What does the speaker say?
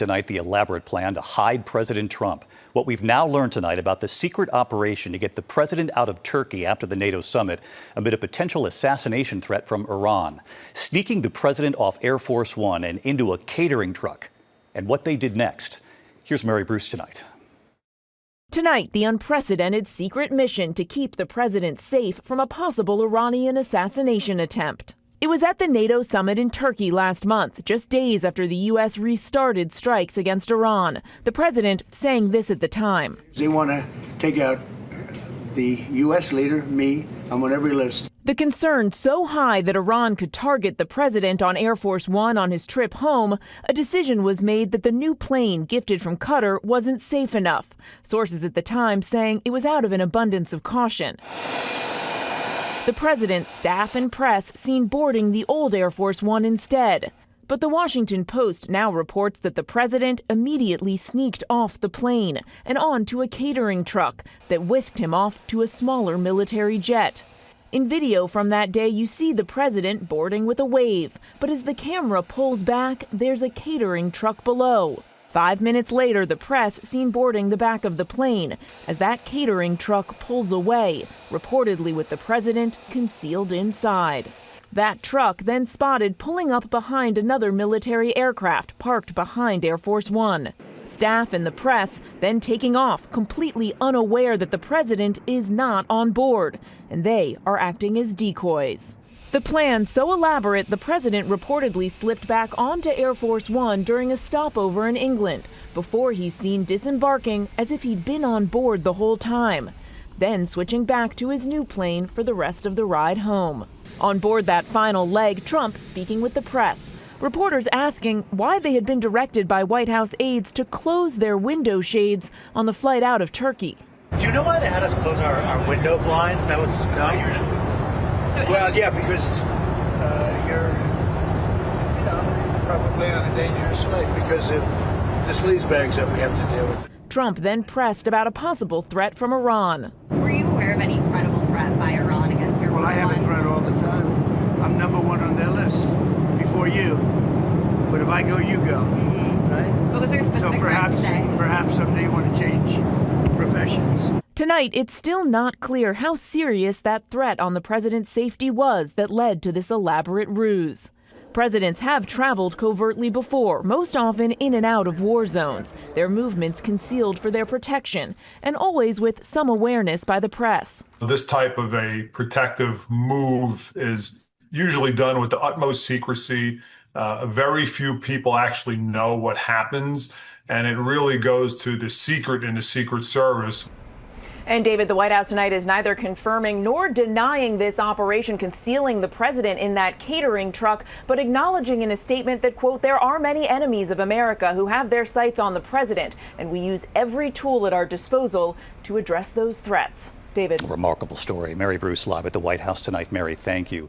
Tonight, the elaborate plan to hide President Trump. What we've now learned tonight about the secret operation to get the president out of Turkey after the NATO summit amid a potential assassination threat from Iran. Sneaking the president off Air Force One and into a catering truck. And what they did next. Here's Mary Bruce tonight. Tonight, the unprecedented secret mission to keep the president safe from a possible Iranian assassination attempt. It was at the NATO summit in Turkey last month, just days after the U.S. restarted strikes against Iran. The president saying this at the time. They want to take out the U.S. leader, me. I'm on every list. The concern so high that Iran could target the president on Air Force One on his trip home, a decision was made that the new plane gifted from Qatar wasn't safe enough. Sources at the time saying it was out of an abundance of caution. The president's staff and press seen boarding the old Air Force One instead. But the Washington Post now reports that the president immediately sneaked off the plane and onto a catering truck that whisked him off to a smaller military jet. In video from that day, you see the president boarding with a wave. But as the camera pulls back, there's a catering truck below. 5 minutes later, the press seen boarding the back of the plane as that catering truck pulls away, reportedly with the president concealed inside. That truck then spotted pulling up behind another military aircraft parked behind Air Force One. Staff and the press then taking off, completely unaware that the president is not on board, and they are acting as decoys. The plan so elaborate, the president reportedly slipped back onto Air Force One during a stopover in England, before he's seen disembarking as if he'd been on board the whole time, then switching back to his new plane for the rest of the ride home. On board that final leg, Trump speaking with the press. Reporters asking why they had been directed by White House aides to close their window shades on the flight out of Turkey. Do you know why they had us close our window blinds? That was not usual. Well, yeah, because you're, probably on a dangerous flight because of the sleaze bags that we have to deal with. Trump then pressed about a possible threat from Iran. Were you aware of any credible threat by Iran against your Well, I have a threat all the time. I'm number one on their list before you. But if I go, you go. Right? But was there a specific so perhaps someday you want to change professions. Tonight, it's still not clear how serious that threat on the president's safety was that led to this elaborate ruse. Presidents have traveled covertly before, most often in and out of war zones, their movements concealed for their protection, and always with some awareness by the press. This type of a protective move is usually done with the utmost secrecy. Very few people actually know what happens, and it really goes to the secret in the Secret Service. And David, the White House tonight is neither confirming nor denying this operation concealing the president in that catering truck, but acknowledging in a statement that, quote, there are many enemies of America who have their sights on the president, and we use every tool at our disposal to address those threats. David. Remarkable story. Mary Bruce live at the White House tonight. Mary, thank you.